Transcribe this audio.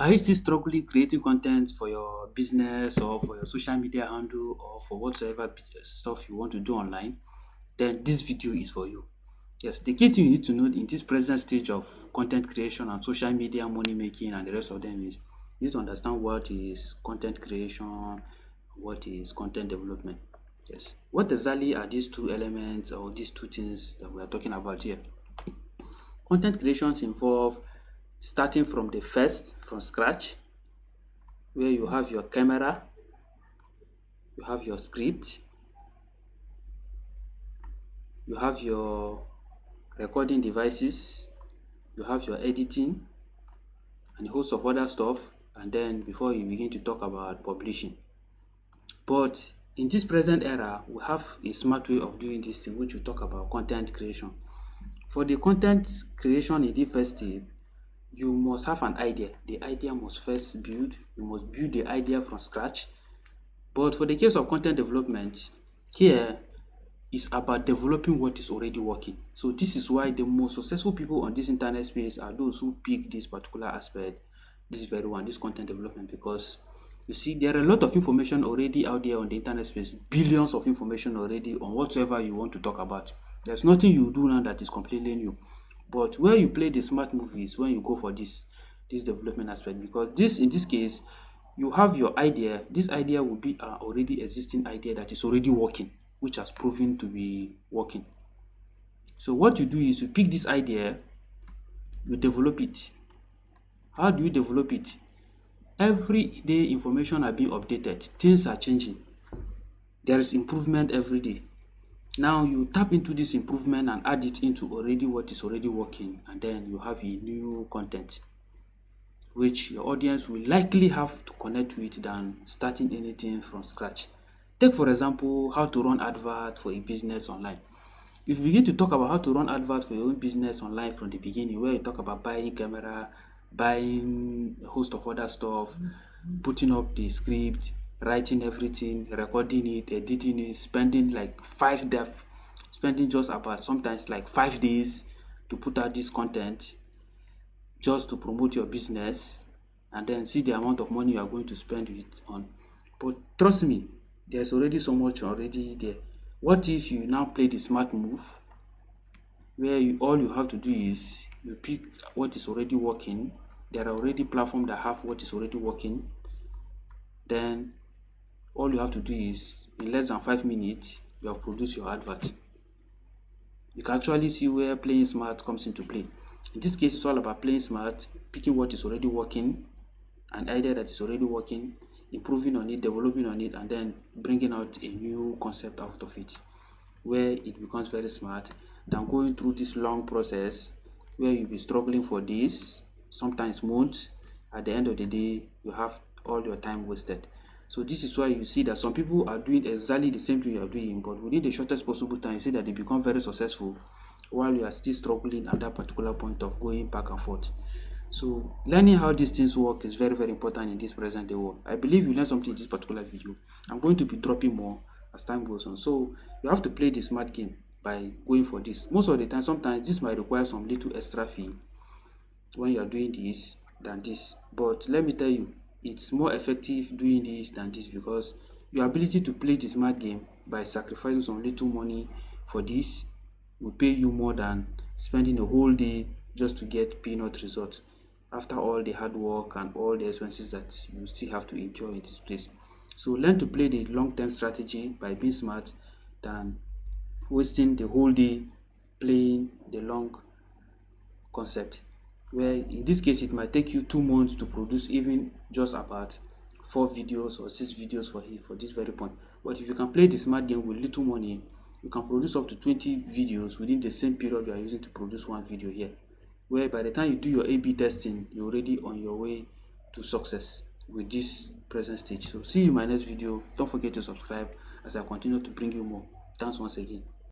Are you still struggling creating content for your business or for your social media handle or for whatsoever stuff you want to do online? Then this video is for you. Yes, the key thing you need to know in this present stage of content creation and social media money making and the rest of them is you need to understand what is content creation, what is content development. Yes. What exactly are these two elements or these two things that we are talking about here? Content creations involve starting from the first, from scratch, where you have your camera, you have your script, you have your recording devices, you have your editing, and a host of other stuff, and then before you begin to talk about publishing. But in this present era, we have a smart way of doing this thing, which we talk about content creation. For the content creation in the first step, you must have an idea. The idea must first build. You must build the idea from scratch. But for the case of content development, here is about developing what is already working. So this is why the most successful people on this internet space are those who pick this particular aspect, this very one, this content development, because you see there are a lot of information already out there on the internet space, billions of information already on whatsoever you want to talk about. There's nothing you do now that is completely new. But where you play the smart movies when you go for this development aspect, because this in this case you have your idea. This idea will be an already existing idea that is already working, which has proven to be working. So what you do is you pick this idea, you develop it. How do you develop it? Every day information are being updated, things are changing. There is improvement every day. Now you tap into this improvement and add it into already what is already working, and then you have a new content which your audience will likely have to connect with than starting anything from scratch. Take for example how to run advert for a business online. If you begin to talk about how to run advert for your own business online from the beginning, where you talk about buying camera, buying a host of other stuff, putting up the script, writing everything, recording it, editing it, spending like spending just about sometimes like 5 days to put out this content just to promote your business, and then see the amount of money you are going to spend it on. But trust me, there's already so much already there. What if you now play the smart move where all you have to do is you pick what is already working. There are already platforms that have what is already working. Then all you have to do is in less than 5 minutes you have produced your advert. You can actually see where playing smart comes into play. In this case, it's all about playing smart, picking what is already working, an idea that is already working, improving on it, developing on it, and then bringing out a new concept out of it, where it becomes very smart than going through this long process where you'll be struggling for this, sometimes months. At the end of the day, you have all your time wasted. So this is why you see that some people are doing exactly the same thing you are doing, but within the shortest possible time, you see that they become very successful while you are still struggling at that particular point of going back and forth. So learning how these things work is very, very important in this present day world. I believe you learned something in this particular video. I'm going to be dropping more as time goes on. So you have to play the smart game by going for this. Most of the time, sometimes this might require some little extra fee when you are doing this than this. But let me tell you, it's more effective doing this than this, because your ability to play the smart game by sacrificing some little money for this will pay you more than spending a whole day just to get peanut results after all the hard work and all the expenses that you still have to incur in this place. So learn to play the long-term strategy by being smart than wasting the whole day playing the long concept, where in this case it might take you 2 months to produce even just about 4 videos or 6 videos for this very point. But if you can play the smart game with little money, you can produce up to 20 videos within the same period you are using to produce one video here, where by the time you do your A/B testing, you're already on your way to success with this present stage. So see you in my next video. Don't forget to subscribe as I continue to bring you more. Thanks once again.